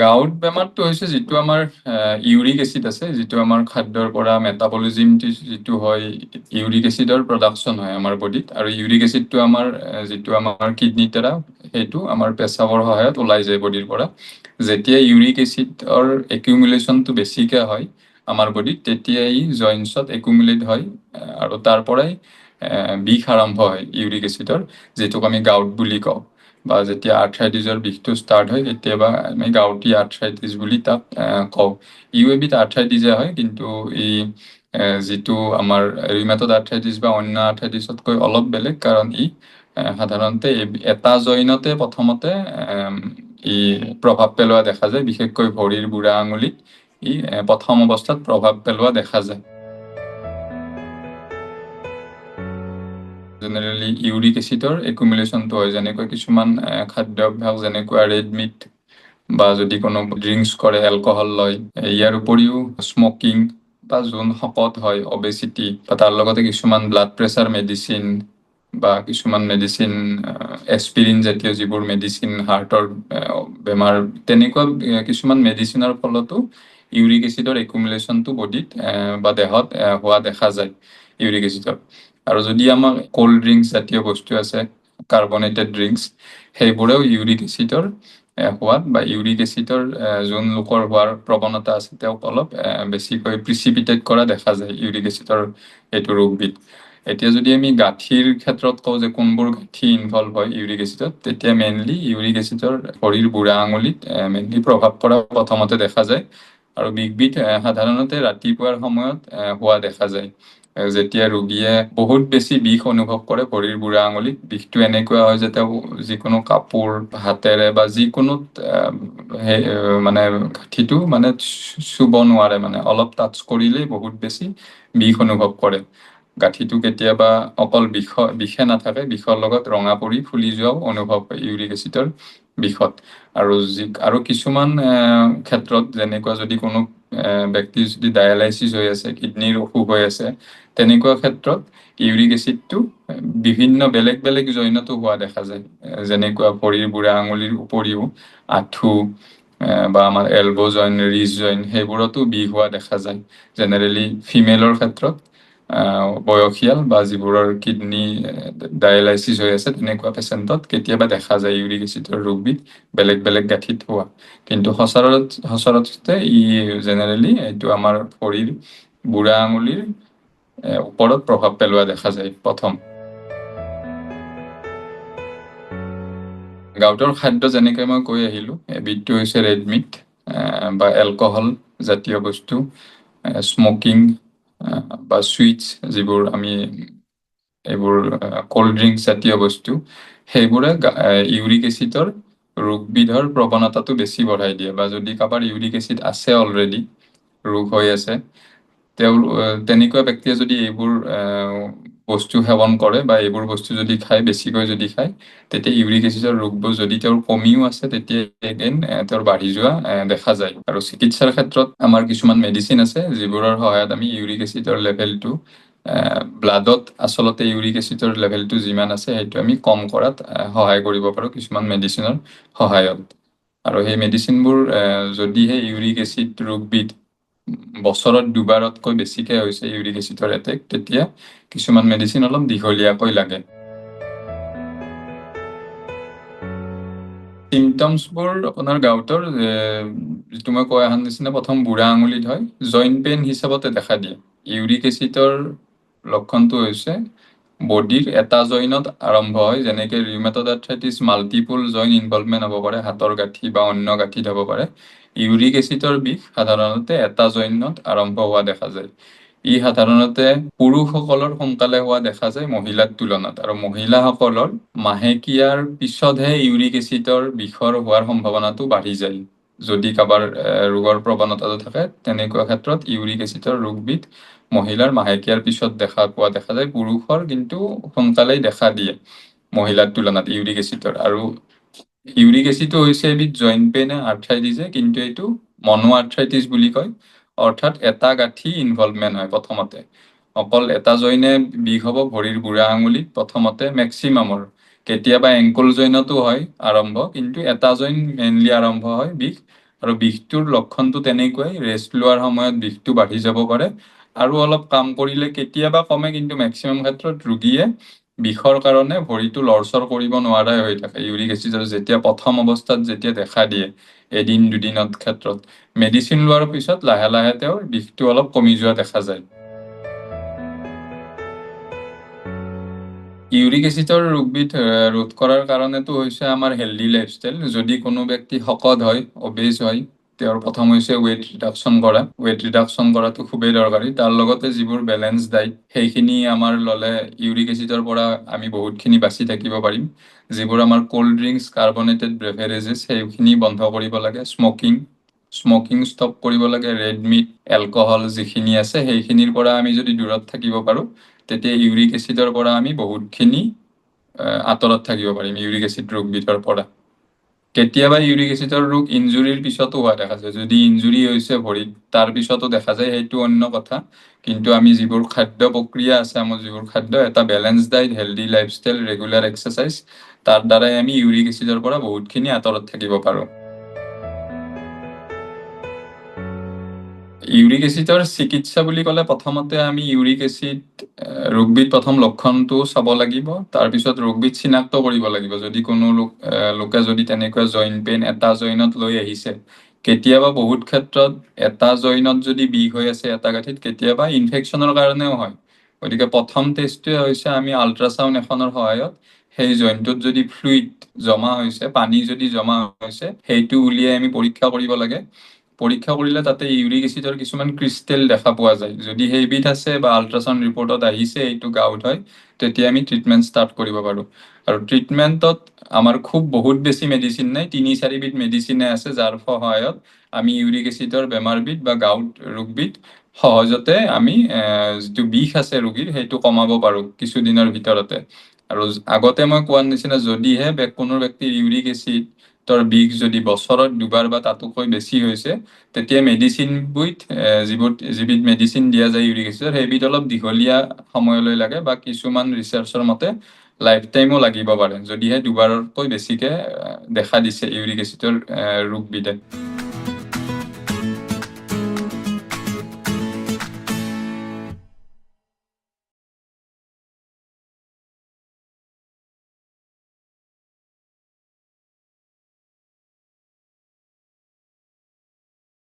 Gout বেমাৰটো হৈছে যিটো আমাৰ ইউৰিক এচিড আছে, যিটো আমাৰ খাদ্যৰ পৰা মেটাবলিজিম যিটো হয়, ইউৰিক এচিডৰ প্ৰডাকশ্যন হয় আমাৰ বডিত। আৰু ইউৰিক এচিডটো আমাৰ যিটো আমাৰ কিডনিৰ দ্বাৰা সেইটো আমাৰ পেচাবৰ সহায়ত ওলাই যায় বডিৰ পৰা। যেতিয়া ইউৰিক এচিডৰ একিউমুলেশ্যনটো বেছিকৈ হয় আমাৰ বডিত, তেতিয়া ই জইন্টছত একুমুলেট হয় আৰু তাৰ পৰাই বিষ আৰম্ভ হয় ইউৰিক এচিডৰ, যিটোক আমি গাউট বুলি কওঁ। বা যেতিয়া আৰ্থ্ৰাইটিছৰ বিষটো ষ্টাৰ্ট হয়, কেতিয়াবা আমি গাউটি আৰ্থ্ৰাইটিছ বুলি তাক কওঁ। ইউ এবিধ আৰ্থ্ৰাইটিছে হয়, কিন্তু ই যিটো আমাৰ ৰিউমেটড আৰ্থ্ৰাইটিছ বা অন্য আৰ্থ্ৰাইটিছতকৈ অলপ বেলেগ, কাৰণ ই সাধাৰণতে এটা জইনতে প্ৰথমতে ই প্ৰভাৱ পেলোৱা দেখা যায়, বিশেষকৈ ভৰিৰ বুঢ়া আঙুলিত ই প্ৰথম অৱস্থাত প্ৰভাৱ পেলোৱা দেখা যায়। জেনেৰেলি ইউৰিক এচিডৰ একুমুলেশ্যনটো হয়, যেনেকৈ কিছুমান খাদ্যাভ্যাস যেনেকুৱা ৰেড মিট বা যদি কোনো ড্ৰিংকছ কৰে, এলকহল লয়, ইয়াৰ উপৰিও স্মকিং বা যোন শকত হয়, অবেচিটি, বা তাৰ লগতে কিছুমান ব্লাড প্ৰেছাৰ মেডিচিন বা কিছুমান মেডিচিন, এস্পিৰিন জাতীয় যিবোৰ মেডিচিন হাৰ্টৰ বেমাৰ, তেনেকুৱা কিছুমান মেডিচিনৰ ফলতো ইউৰিক এচিডৰ একুমুলেশ্যনটো বডিত বা দেহত হোৱা দেখা যায় ইউৰিক এচিডৰ। আৰু যদি আমাৰ কোল্ড ড্ৰিংকছ জাতীয় বস্তু আছে, কাৰ্বনেটেড ড্ৰিংকছ, সেইবোৰেও ইউৰিক এচিডৰ হোৱাত বা ইউৰিক এচিডৰ যোন লোকৰ হোৱাৰ প্ৰৱণতা আছে, তেওঁক অলপ বেছিকৈ প্ৰিচিপিটেট কৰা দেখা যায় ইউৰিক এচিডৰ এইটো ৰোগবিধ। এতিয়া যদি আমি গাঁঠিৰ ক্ষেত্ৰত কওঁ যে কোনবোৰ গাঁঠি ইনভল্ভ হয় ইউৰিক এচিডত, তেতিয়া মেইনলি ইউৰিক এচিডৰ ভৰিৰ বুঢ়া আঙুলিত মেইনলি প্ৰভাৱ পৰা প্ৰথমতে দেখা যায়। আৰু বিষবিধ সাধাৰণতে ৰাতিপুৱাৰ সময়ত হোৱা দেখা যায়, যেতিয়া ৰোগীয়ে বহুত বেছি বিষ অনুভৱ কৰে ভৰিৰ বুঢ়া আঙুলিত। বিষটো এনেকুৱা হয় যে তেওঁ যিকোনো কাপোৰ হাতেৰে বা যিকোনো মানে গাঁঠিটো মানে চুব নোৱাৰে, মানে অলপ টাচ কৰিলেই বহুত বেছি বিষ অনুভৱ কৰে। গাঁঠিটো কেতিয়াবা অকল বিষে নাথাকে, বিষৰ লগত ৰঙা পৰি ফুলি যোৱাও অনুভৱ হয় ইউৰিক এচিডৰ বিষত। আৰু কিছুমান ক্ষেত্ৰত, যেনেকুৱা যদি কোনো ব্যক্তিৰ যদি ডায়েলাইচিছ হৈ আছে, কিডনীৰ অসুখ হৈ আছে, তেনেকুৱা ক্ষেত্ৰত ইউৰিক এচিডটো বিভিন্ন বেলেগ বেলেগ জইনতো হোৱা দেখা যায়। যেনেকুৱা ভৰিৰ বুঢ়া আঙুলিৰ উপৰিও আঁঠু বা আমাৰ এলব জইন, ৰিজ জইন, সেইবোৰতো বিষ হোৱা দেখা যায়। জেনেৰেলি ফিমেলৰ ক্ষেত্ৰত বয়সীয়াল বা যিবোৰৰ কিডনী ডায়েলাইচিছ হৈ আছে, তেনেকুৱা পেচেণ্টত কেতিয়াবা দেখা যায় ইউৰিক এচিডৰ ৰোগবিধ বেলেগ বেলেগ গাঁঠিত হোৱা। কিন্তু সচৰাচৰতে ই জেনেৰেলি এইটো আমাৰ ভৰিৰ বুঢ়া আঙুলিৰ ওপৰত প্ৰভাৱ পেলোৱা দেখা যায় প্ৰথম। গাউটৰ খাদ্য যেনেকৈ মই কৈ আহিলোঁ, এবিধটো হৈছে ৰেড মিট বা এলকহল জাতীয় বস্তু, স্মকিং বা সুইটছ, যিবোৰ আমি এইবোৰ কোল্ড ড্ৰিংকছ জাতীয় বস্তু, সেইবোৰে ইউৰিক এচিডৰ ৰোগবিধৰ প্ৰৱণতাটো বেছি বঢ়াই দিয়ে। বা যদি কাৰোবাৰ ইউৰিক এচিড আছে, অলৰেডি ৰোগ হৈ আছে, তেনেকুৱা ব্যক্তিয়ে যদি এইবোৰ বস্তু সেৱন কৰে বা এইবোৰ বস্তু যদি খায়, বেছিকৈ যদি খায়, তেতিয়া ইউৰিক এচিডৰ ৰোগবোৰ যদি তেওঁৰ কমিও আছে, তেতিয়া এগেইন তেওঁৰ বাঢ়ি যোৱা দেখা যায়। আৰু চিকিৎসাৰ ক্ষেত্ৰত আমাৰ কিছুমান মেডিচিন আছে, যিবোৰৰ সহায়ত আমি ইউৰিক এচিডৰ লেভেলটো ব্লাডত আচলতে ইউৰিক এচিডৰ লেভেলটো যিমান আছে, সেইটো আমি কম কৰাত সহায় কৰিব পাৰোঁ কিছুমান মেডিচিনৰ সহায়ত। আৰু সেই মেডিচিনবোৰ যদিহে ইউৰিক এচিড ৰোগবিধ বছৰত দুবাৰতকৈ বেছিকৈ হৈছে ইউৰিক এচিডৰ এটেক, তেতিয়া কিছুমান মেডিচিন অলপ দীঘলীয়াকৈ লাগে। চিমটমছবোৰ আপোনাৰ গাউটৰ যিটো মই কৈ অহাৰ নিচিনা, প্ৰথম বুঢ়া আঙুলিত হয়, জইণ্ট পেইন হিচাপতে দেখা দিয়ে। ইউৰিক এচিডৰ লক্ষণটো হৈছে বডিৰ এটা জইনত আৰম্ভ হয়, যেনেকৈ ৰিউমেটড আৰ্থ্ৰাইটিছ মাল্টিপুল জইন ইনভলভমেণ্ট হ'ব পাৰে, হাতৰ গাঁঠি বা অন্য গাঁঠিত হ'ব পাৰে। ইউৰিক এচিডৰ বিষ সাধাৰণতে এটা জইনত আৰম্ভ হোৱা দেখা যায়। ই সাধাৰণতে পুৰুষসকলৰ সোনকালে হোৱা দেখা যায় মহিলাৰ তুলনাত, আৰু মহিলাসকলৰ মাহেকীয়াৰ পিছতহে ইউৰিক এচিডৰ বিষৰ হোৱাৰ সম্ভাৱনাটো বাঢ়ি যায়। যদি কাৰোবাৰ ৰোগৰ প্ৰৱণতাটো থাকে, তেনেকুৱা ক্ষেত্ৰত ইউৰিক এচিডৰ ৰোগবিধ মহিলাৰ মাহেকীয়াৰ পিছত পোৱা দেখা যায়। পুৰুষৰ কিন্তু সোনকালেই দেখা দিয়ে মহিলাৰ তুলনাত ইউৰিক এচিডৰ। আৰু ইউৰিক এচিডো হৈছে এবিধ জইণ্ট পেইন আৰ্থ্ৰাইটিছে, কিন্তু এইটো মনো আৰ্থ্ৰাইটিছ বুলি কয়, অৰ্থাৎ এটা গাঁঠি ইনভলভমেণ্ট হয় প্ৰথমতে। অকল এটা জইনে বিষ হ'ব ভৰিৰ বুঢ়া আঙুলিত প্ৰথমতে, মেক্সিমামৰ। কেতিয়াবা এংকল জইনতো হয় আৰম্ভ, কিন্তু এটা জইন মেইনলি আৰম্ভ হয় বিষ আৰু বিষটোৰ লক্ষণটো তেনেকুৱাই, ৰেষ্ট লোৱাৰ সময়ত বিষটো বাঢ়ি যাব পাৰে আৰু অলপ কাম কৰিলে কেতিয়াবা কমে, কিন্তু মেক্সিমাম ক্ষেত্ৰত ৰোগীয়ে বিষৰ কাৰণে ভৰিটো লৰচৰ কৰিব নোৱাৰাই হৈ থাকে ইউৰিক এচিডৰ যেতিয়া প্ৰথম অৱস্থাত যেতিয়া দেখা দিয়ে এদিন দুদিনত ক্ষেত্ৰত। মেডিচিন লোৱাৰ পিছত লাহে লাহে তেওঁৰ বিষটো অলপ কমি যোৱা দেখা যায়। ইউৰিক এচিডৰ ৰোগবিধ ৰোধ কৰাৰ কাৰণেতো হৈছে আমাৰ হেল্ডি লাইফষ্টাইল। যদি কোনো ব্যক্তি শকত হয়, অবেজ হয়, তেওঁৰ প্ৰথম হৈছে ৱেইট ৰিডাকশ্যন কৰা। ৱেইট ৰিডাকশ্যন কৰাটো খুবেই দৰকাৰী। তাৰ লগতে যিবোৰ বেলেঞ্চ ডাইট সেইখিনি আমাৰ ল'লে ইউৰিক এচিডৰ পৰা আমি বহুতখিনি বাচি থাকিব পাৰিম। যিবোৰ আমাৰ ক'ল্ড ড্ৰিংকছ, কাৰ্বনেটেড বেভাৰেজেছ সেইখিনি বন্ধ কৰিব লাগে। স্মকিং ষ্টপ কৰিব লাগে। ৰেড মিট, এলকহল যিখিনি আছে সেইখিনিৰ পৰা আমি যদি দূৰত থাকিব পাৰোঁ, তেতিয়া ইউৰিক এচিডৰ পৰা আমি বহুতখিনি আঁতৰত থাকিব পাৰিম ইউৰিক এচিড ৰোগবিধৰ পৰা। কেতিয়াবা ইউৰিক এচিডৰ ৰোগ ইনজুৰিৰ পিছতো হোৱা দেখা যায়। যদি ইনজুৰি হৈছে ভৰিত তাৰ পিছতো দেখা যায়, সেইটো অন্য কথা। কিন্তু আমি যিবোৰ খাদ্য প্ৰক্ৰিয়া আছে, আমাৰ যিবোৰ খাদ্য, এটা balance diet, healthy lifestyle, regular exercise, তাৰ দ্বাৰাই আমি ইউৰিক এচিডৰ পৰা বহুতখিনি আঁতৰত থাকিব পাৰোঁ। ইউৰিক এচিডৰ চিকিৎসা বুলি ক'লে প্ৰথমতে আমি ইউৰিক এচিড ৰোগবিধ প্ৰথম লক্ষণটো চাব লাগিব, তাৰপিছত ৰোগবিধ চিনাক্ত কৰিব লাগিব। যদি কোনো লোকে যদি তেনেকুৱা জইণ্ট পেইন এটা জইনত লৈ আহিছে, কেতিয়াবা বহুত ক্ষেত্ৰত এটা জইনত যদি বিষ হৈ আছে এটা গাঁঠিত, কেতিয়াবা ইনফেকশ্যনৰ কাৰণেও হয়। গতিকে প্ৰথম টেষ্টটোৱে হৈছে আমি আল্ট্ৰাচাউণ্ড এখনৰ সহায়ত সেই জইণ্টটোত যদি ফ্লুইড জমা হৈছে, পানী যদি জমা হৈছে, সেইটো উলিয়াই আমি পৰীক্ষা কৰিব লাগে। পৰীক্ষা কৰিলে তাতে ইউৰিক এচিডৰ কিছুমান ক্ৰিষ্টেল দেখা পোৱা যায়। যদি সেইবিধ আছে বা আল্ট্ৰাচাউণ্ড ৰিপৰ্টত আহিছে এইটো গাউট হয়, তেতিয়া আমি ট্ৰিটমেণ্ট ষ্টাৰ্ট কৰিব পাৰোঁ। আৰু ট্ৰিটমেণ্টত আমাৰ খুব বহুত বেছি মেডিচিন নাই, ৩-৪ বিধ মেডিচিনে আছে যাৰ সহায়ত আমি ইউৰিক এচিডৰ বেমাৰবিধ বা গাউট ৰোগবিধ সহজতে আমি যিটো বিষ আছে ৰোগীৰ সেইটো কমাব পাৰোঁ কিছুদিনৰ ভিতৰতে। আৰু আগতে মই কোৱাৰ নিচিনা, যদিহে কোনো ব্যক্তিৰ ইউৰিক এচিডৰ বিষ যদি বছৰত 2বাৰ বা তাতোকৈ বেছি হৈছে, তেতিয়া মেডিচিনবিধ যিবিধ মেডিচিন দিয়া যায় ইউৰিক এচিডৰ, সেইবিধ অলপ দীঘলীয়া সময়লৈ লাগে বা কিছুমান ৰিচাৰ্চৰ মতে লাইফ টাইমো লাগিব পাৰে, যদিহে 2বাৰতকৈ বেছিকৈ দেখা দিছে ইউৰিক এচিডৰ ৰোগবিধে।